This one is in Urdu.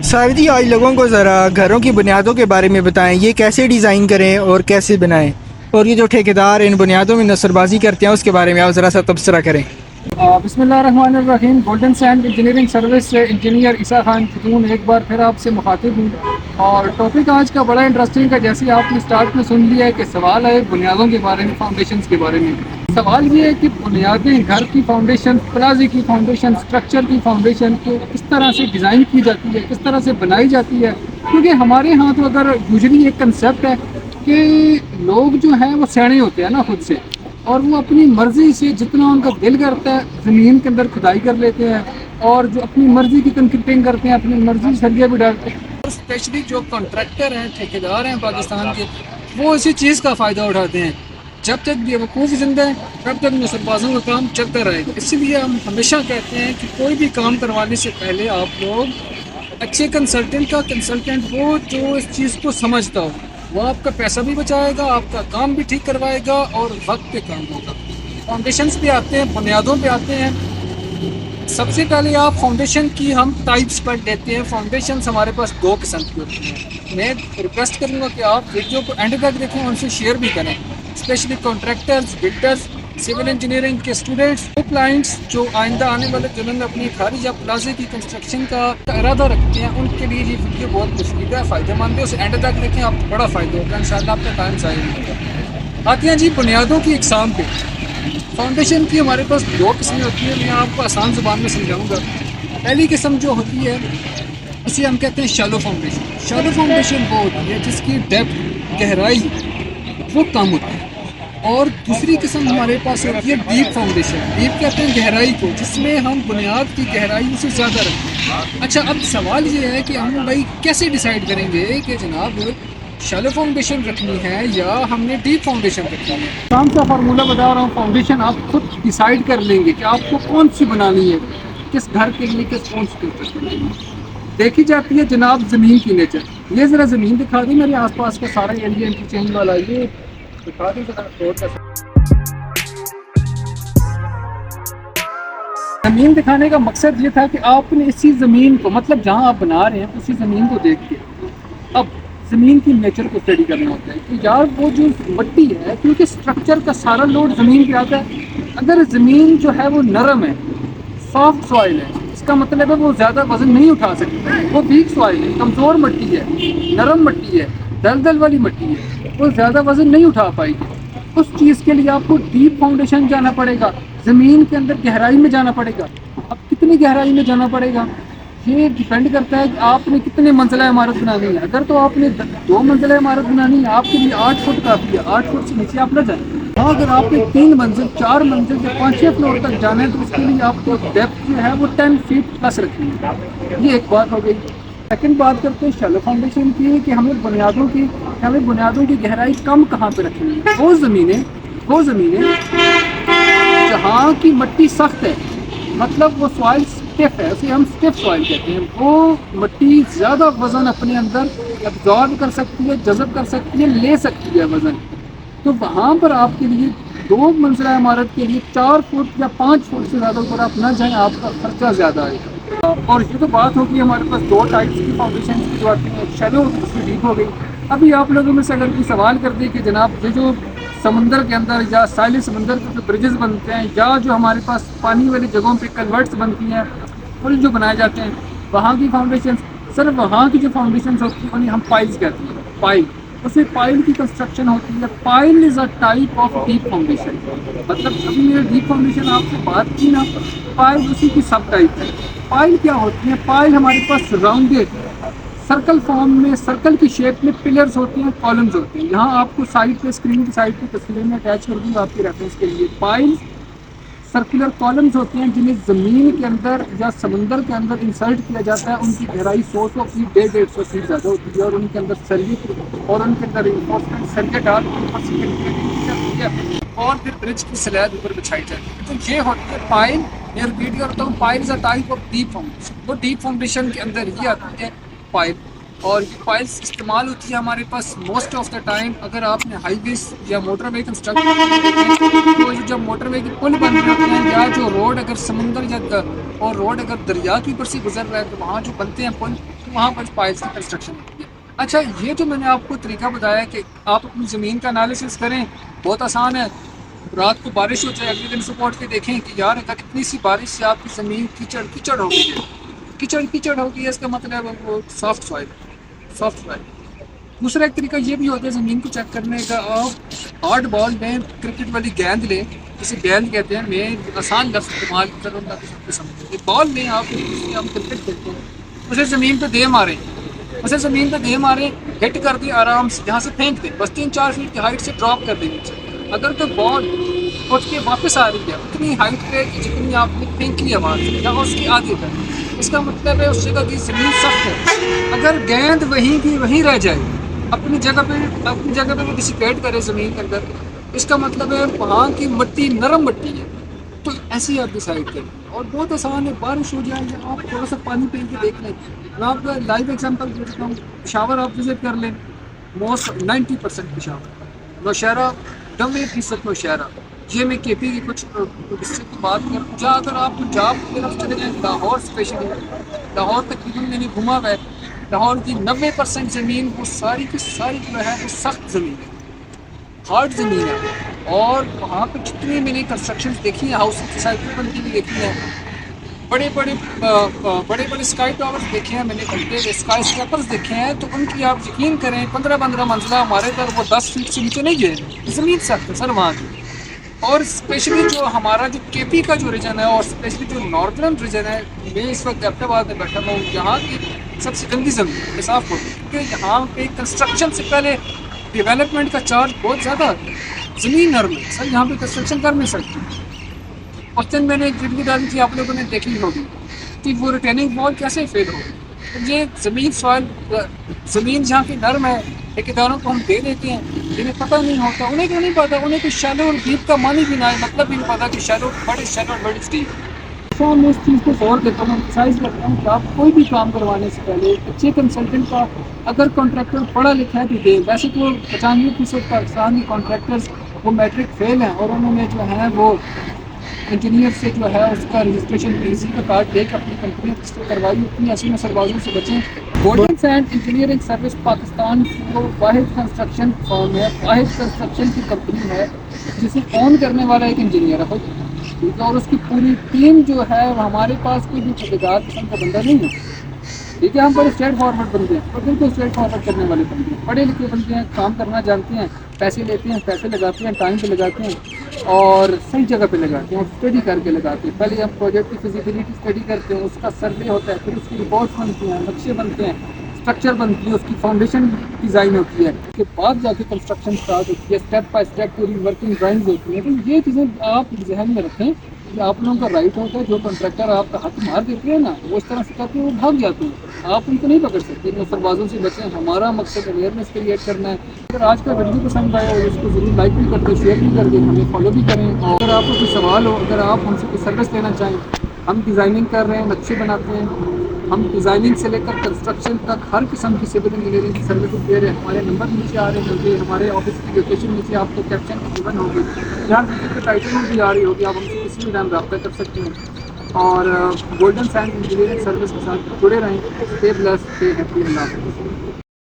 صاحب جی آج لوگوں کو ذرا گھروں کی بنیادوں کے بارے میں بتائیں، یہ کیسے ڈیزائن کریں اور کیسے بنائیں، اور یہ جو ٹھیکیدار ان بنیادوں میں نثر بازی کرتے ہیں اس کے بارے میں آپ ذرا سا تبصرہ کریں۔ بسم اللہ الرحمن الرحیم۔ گولڈن سینڈ انجینئرنگ سروس سے انجینئر عیسیٰ خان فتون ایک بار پھر آپ سے مخاطب ہوں، اور ٹاپک آج کا بڑا انٹرسٹنگ ہے۔ جیسے آپ نے سٹارٹ میں سن لیا ہے کہ سوال ہے بنیادوں کے بارے میں، فاؤنڈیشنز کے بارے میں۔ سوال یہ ہے کہ بنیادیں، گھر کی فاؤنڈیشن، پلازے کی فاؤنڈیشن، اسٹرکچر کی فاؤنڈیشن کو کس طرح سے ڈیزائن کی جاتی ہے، کس طرح سے بنائی جاتی ہے۔ کیونکہ ہمارے ہاں تو اگر یوزلی ایک کنسیپٹ ہے کہ لوگ جو ہیں وہ سیانے ہوتے ہیں نا خود سے، اور وہ اپنی مرضی سے جتنا ان کا دل کرتا ہے زمین کے اندر کھدائی کر لیتے ہیں، اور جو اپنی مرضی کی کنکریٹنگ کرتے ہیں، اپنی مرضی سریا بھی ڈالتے ہیں۔ اسپیشلی جو کانٹریکٹر ہیں، ٹھیکیدار ہیں پاکستان کے، وہ اسی چیز کا فائدہ اٹھاتے ہیں۔ جب تک بیوقوف زندہ ہے تب تک نثر بازوں کا کام چلتا رہے گا۔ اسی لیے ہم ہمیشہ کہتے ہیں کہ کوئی بھی کام کروانے سے پہلے آپ لوگ اچھے کنسلٹنٹ وہ جو اس چیز کو سمجھتا ہو، وہ آپ کا پیسہ بھی بچائے گا، آپ کا کام بھی ٹھیک کروائے گا اور وقت پہ کام ہوگا۔ فاؤنڈیشنز پہ آتے ہیں، بنیادوں پہ آتے ہیں۔ سب سے پہلے آپ فاؤنڈیشن کی ہم ٹائپس پر لیتے ہیں۔ فاؤنڈیشنز ہمارے پاس دو قسم کی ہوتی ہیں۔ میں ریکویسٹ کروں گا کہ آپ ویڈیو کو اینڈ تک دیکھیں اور ان سے شیئر بھی کریں، specially contractors, builders, civil engineering کے اسٹوڈنٹس، وہ کلائنٹس جو آئندہ آنے والے دنوں میں اپنی گھر یا پلازے کی کنسٹرکشن کا ارادہ رکھتے ہیں، ان کے لیے یہ ویڈیو بہت مفید ہے، فائدہ مند ہے۔ اسے اینڈ تک دیکھیں، آپ کو بڑا فائدہ ہوگا، انشاءاللہ آپ کا ٹائم ضائع نہیں ہوگا۔ آتے ہیں جی بنیادوں کی اقسام پہ۔ فاؤنڈیشن کی ہمارے پاس دو قسمیں ہوتی ہیں، میں آپ کو آسان زبان میں سمجھاؤں گا۔ پہلی قسم جو ہوتی ہے اسے ہم کہتے ہیں شالو فاؤنڈیشن۔ شالو فاؤنڈیشن وہ ہوتی ہے جس کی ڈیپتھ، گہرائی وہ کم ہوتی ہے، اور دوسری قسم ہمارے پاس ہوتی ہے ڈیپ فاؤنڈیشن۔ ڈیپ کہتے ہیں گہرائی کو، جس میں ہم بنیاد کی گہرائی سے زیادہ رکھتے ہیں۔ اچھا، اب سوال یہ ہے کہ ہم بھائی کیسے ڈیسائیڈ کریں گے کہ جناب شالو فاؤنڈیشن رکھنی ہے یا ہم نے ڈیپ فاؤنڈیشن رکھنی ہے؟ کام کا فارمولہ بتا رہا ہوں۔ فاؤنڈیشن آپ خود ڈیسائیڈ کر لیں گے کہ آپ کو کون سی بنانی ہے، کس گھر کے لیے، کس کون سی کے لیے۔ دیکھی جاتی ہے جناب زمین کی نیچر۔ یہ ذرا زمین دکھا دیں، میرے آس پاس کا سارا ایریا انٹرچینج والا، یہ دکھا دیں ذرا۔ زمین دکھانے کا مقصد یہ تھا کہ آپ نے اسی زمین کو، مطلب جہاں آپ بنا رہے ہیں اسی زمین کو دیکھ کے اب زمین کی نیچر کو اسٹڈی کرنا ہوتا ہے کہ یار وہ جو مٹی ہے، کیونکہ اسٹرکچر کا سارا لوڈ زمین پہ آتا ہے۔ اگر زمین جو ہے وہ نرم ہے، سافٹ سوائل ہے، اس کا مطلب ہے وہ زیادہ وزن نہیں اٹھا سکتی۔ وہ ویک سوائل ہے، کمزور مٹی ہے، نرم مٹی ہے، دلدل والی مٹی ہے، وہ زیادہ وزن نہیں اٹھا پائے گی۔ اس چیز کے لیے آپ کو ڈیپ فاؤنڈیشن جانا پڑے گا، زمین کے اندر گہرائی میں جانا پڑے گا۔ اب کتنی گہرائی میں جانا پڑے گا یہ ڈیپینڈ کرتا ہے کہ آپ نے کتنے منزلہ عمارت بنانی ہے۔ اگر تو آپ نے 2 منزلہ عمارت بنانی ہے، آپ کے لیے 8 فٹ کافی ہے، 8 فٹ سے نیچے آپ نہ جائیں۔ ہاں، اگر آپ نے 3 منزل، 4 منزل یا 5-6 فلور تک جانا ہے تو اس کے لیے آپ کو ڈیپتھ جو ہے وہ 10 فیٹ پلس رکھنی ہے۔ یہ ایک بات ہو گئی۔ سیکنڈ بات کرتے ہیں شیلو فاؤنڈیشن کی، کہ ہمیں بنیادوں کی گہرائی کم کہاں پہ رکھنی ہے۔ وہ زمینیں جہاں کی مٹی سخت ہے، مطلب وہ سوائل اسٹف ہے، اسے ہم اسٹف سوائل کہتے ہیں۔ وہ مٹی زیادہ وزن اپنے اندر ابزارب کر سکتی ہے، جذب کر سکتی ہے، لے سکتی ہے وزن۔ تو وہاں پر آپ کے لیے 2 منزلہ عمارت کے لیے 4 فٹ یا 5 فٹ سے زیادہ اوپر آپ نہ جائیں، آپ کا خرچہ زیادہ آئے گا۔ اور یہ تو بات ہوگی ہمارے پاس 2 ٹائپس کی فاؤنڈیشن کی جو آتی ہیں، شیلو اور دوسری ڈیپ ہو گئی۔ ابھی آپ لوگوں میں سے اگر کوئی سوال کر دے کہ جناب یہ جو سمندر کے اندر یا ساحلی سمندر کے جو برجز بنتے ہیں، یا جو ہمارے پاس پانی والی جگہوں پہ کلورٹس بنتی ہیں، پل جو بنائے جاتے ہیں، وہاں کی فاؤنڈیشن، سر وہاں کی جو فاؤنڈیشنز ہوتی ہیں انہیں ہم پائلز کہتے ہیں۔ پائل، اس میں پائل کی کنسٹرکشن ہوتی ہے۔ Pile is a type of deep foundation. مطلب ابھی میں نے ڈیپ فاؤنڈیشن آپ سے بات کی نا، پائل اسی کی سب ٹائپ ہے۔ پائل کیا ہوتی ہیں؟ پائل ہمارے پاس راؤنڈیڈ سرکل فارم میں، سرکل کی شیپ میں پلرز ہوتے ہیں، کالمز ہوتے ہیں۔ یہاں آپ کو سائڈ پہ، اسکرین کی سائڈ پہ تصویر میں اٹیچ کر دوں گا آپ کے ریفرنس کے لیے۔ پائل سرکولر کالمز ہوتے ہیں جنہیں زمین کے اندر یا سمندر کے اندر انسرٹ کیا جاتا ہے۔ ان کی گہرائی 100 فیٹ، 150 فیٹ زیادہ ہوتی ہے، اور ان کے اندر سلیٹ اور ان کے اندر ریفورسمنٹ سرکے ڈال کے اوپر سے اور پھر برج کی سلیب اوپر بچھائی جاتی ہے۔ تو یہ ہوتی ہے پائل۔ میں ریپیٹ کرتا ہوں، pile is a type of deep foundation. وہ ڈیپ فاؤنڈیشن کے اندر یہ آتی ہے پائل، اور یہ پائلس استعمال ہوتی ہے ہمارے پاس موسٹ آف دا ٹائم۔ اگر آپ نے ہائی ویز یا موٹر وے کنسٹرکٹ، تو جب موٹر وے کے پل بن رہے ہوتے ہیں، یا جو روڈ اگر سمندر یا اور روڈ اگر دریا کے اوپر سے گزر رہا ہے، تو وہاں جو بنتے ہیں پل، وہاں پر پائلس کی کنسٹرکشن ہوتی ہے. اچھا یہ جو میں نے آپ کو طریقہ بتایا کہ آپ اپنی زمین کا انالیسس کریں, بہت آسان ہے. رات کو بارش ہو جائے, اگلے دن صبح اٹھ کے دیکھیں کہ یار اگر اتنی سی بارش سے آپ کی زمین کیچڑ ہو گئی ہے, کیچڑ ہو گئی ہے, اس کا مطلب ہے وہ سافٹ سوائل. دوسرا ایک طریقہ یہ بھی ہوتا ہے زمین کو چیک کرنے کا, آپ ہارڈ بال لیں, کرکٹ والی گیند لیں, جسے گیند کہتے ہیں, میں آسان لفظ استعمال کروں گا تو سب کو سمجھیں. بال لیں آپ, ہم کرکٹ کھیلتے ہیں, اسے زمین پہ دے ماریں, ہٹ کر دیں آرام سے, جہاں سے پھینک دیں, بس 3-4 فیٹ کی ہائٹ سے ڈراپ کر دیں نیچے. اگر تو بال اٹھ کے واپس آ رہی ہے اتنی ہائٹ پہ جتنی آپ نے پھینکی ہے وہاں سے, یا اس کی آدھی پر, اس کا مطلب ہے اس جگہ کی زمین سخت ہے. اگر گیند وہیں کی وہیں رہ جائے, اپنی جگہ پہ وہ ڈسیپیٹ کرے زمین کے اندر, اس کا مطلب ہے وہاں کی مٹی نرم مٹی ہے. تو ایسے ہی آپ ڈیسائڈ کریں, اور بہت آسان ہے. بارش ہو جائے یا آپ تھوڑا سا پانی پی کے دیکھ لیں. میں آپ کا لائیو ایگزامپل دیتا ہوں. پشاور آپ وزٹ کر لیں, 90% پشاور, نوشہرہ 90% نوشہرہ. یہ میں کے پی کی کچھ ڈسٹرکٹ کی بات کروں, جہاں اگر آپ پنجاب کی طرف چلے جائیں, لاہور اسپیشلی, لاہور تقریباً میں نے گھوما ہوا ہے, لاہور کی 90% زمین وہ ساری کی ساری جو ہے وہ سخت زمین ہے, ہارڈ زمین ہے. اور وہاں پہ جتنی میں نے کنسٹرکشن دیکھی ہیں, ہاؤسنگ سوسائٹی بنتی ہوئی دیکھی ہیں, بڑے بڑے اسکائی ٹاورز دیکھے ہیں میں نے, بنتے اسکائی اسکریپرز دیکھے ہیں. تو ان کی آپ یقین کریں 15 منزلہ ہمارے گھر وہ 10 فیٹ سے نیچے نہیں گئے, زمین سخت ہے سر وہاں کی. اور اسپیشلی جو ہمارا جو کے پی کا جو ریجن ہے, اور اسپیشلی جو ناردرن ریجن ہے, میں اس وقت اپنے آباد میں بیٹھا ہوں, یہاں کی سب سے گندی زمین صاف ہوتی ہے, کیونکہ یہاں پہ کنسٹرکشن سے پہلے ڈیولپمنٹ کا چارج بہت زیادہ ہے. زمین نرم ہے سر, یہاں پہ کنسٹرکشن کر نہیں سکتی. اس دن میں نے ایک ویڈیو ڈالی تھی, آپ لوگوں نے دیکھی ہوگی کہ وہ ریٹیننگ وال کیسے فیل ہوگی. یہ زمین جہاں کی نرم ہے, ٹھیکیداروں کو ہم دے دیتے ہیں, جنہیں پتہ نہیں ہوتا, انہیں کیوں نہیں پتا, انہیں تو شیلو اور ڈیپ کا معنی بھی نہ ہے, مطلب بھی نہیں پتا کہ شیلو اور بڑی ڈیپ. میں اس چیز کو غور دیتا ہوں, ایکسرسائز کرتا ہوں کہ آپ کوئی بھی کام کروانے سے پہلے اچھے کنسلٹنٹ کا, اگر کانٹریکٹر پڑھا لکھا ہے تو دے. ویسے تو 95% پاکستان کے کانٹریکٹرز وہ میٹرک فیل ہیں, اور انہوں نے جو ہے وہ انجینئر سے جو ہے اس کا رجسٹریشن پی سی کا کارڈ لے کے اپنی کمپنی رجسٹر کروائی. اتنی ایسی نسل سے بچیں. Golden send engineering service Pakistan کی وہ واحد کنسٹرکشن فرم ہے, واحد کنسٹرکشن کی کمپنی ہے جسے اون کرنے والا ایک انجینئر ہے, ٹھیک ہے, اور اس کی پوری ٹیم جو ہے وہ ہمارے پاس کوئی بھی ٹھیکیدار قسم کا بندہ نہیں ہے. ٹھیک ہے, ہم بڑے اسٹریٹ فارورڈ بنتے ہیں, اور بالکل اسٹریٹ فارورڈ کرنے والے بنتے ہیں, پڑھے لکھے بنتے ہیں, کام کرنا جانتے ہیں, پیسے لیتے ہیں, پیسے لگاتے ہیں, ٹائم پہ لگاتے ہیں, اور صحیح جگہ پہ لگاتے ہیں, اور اسٹڈی کر کے لگاتے ہیں. پہلے ہم پروجیکٹ کی فزیبلٹی اسٹڈی کرتے ہیں, اس کا سروے ہوتا ہے, پھر اس کی رپورٹس بنتی ہیں, نقشے بنتے ہیں, اسٹرکچر بنتی ہے, اس کی فاؤنڈیشن ڈیزائن ہوتی ہے, اس کے بعد جا کے کنسٹرکشن اسٹارٹ ہوتی ہے, اسٹیپ بائی اسٹیپ پوری ورکنگ ڈرائنگز ہوتی ہیں. تو یہ چیزیں آپ ذہن میں رکھیں کہ آپ لوگوں کا رائٹ ہوتا ہے. جو کنٹریکٹر آپ کا ہاتھ مار دیتے ہیں نا, وہ اس طرح سے کرتے ہیں, وہ بھاگ جاتے ہیں, آپ ان کو نہیں پکڑ سکتے. نسل بازوں سے بچیں. ہمارا مقصد اویئرنیس کریٹ کرنا ہے. اگر آج کا ویڈیو پسند آیا ہو اس کو ضرور لائک بھی کر دیں, شیئر بھی کر دیں, ہمیں فالو بھی کریں. اور اگر آپ کو کوئی سوال ہو, اگر آپ ہم سے کوئی سروس لینا چاہیں, ہم ڈیزائننگ کر رہے ہیں, نقشے بناتے ہیں, ہم ڈیزائننگ سے لے کر کنسٹرکشن تک ہر قسم کی سول انجینئرنگ کی سروسز دے رہے ہیں. ہمارے نمبر نیچے آ رہے ہیں, کیونکہ ہمارے آفس کی لوکیشن نیچے آپ کو کیپشن گیون ہوگی, یہاں ویڈیو کے ٹائٹل میں بھی آ رہی ہوگی, آپ ہم سے کسی بھی ٹائم رابطہ کر سکتے ہیں. اور گولڈن سینڈ انجینئرنگ سروس کے ساتھ جڑے رہیں. Stay blessed, stay happy. اللہ حافظ.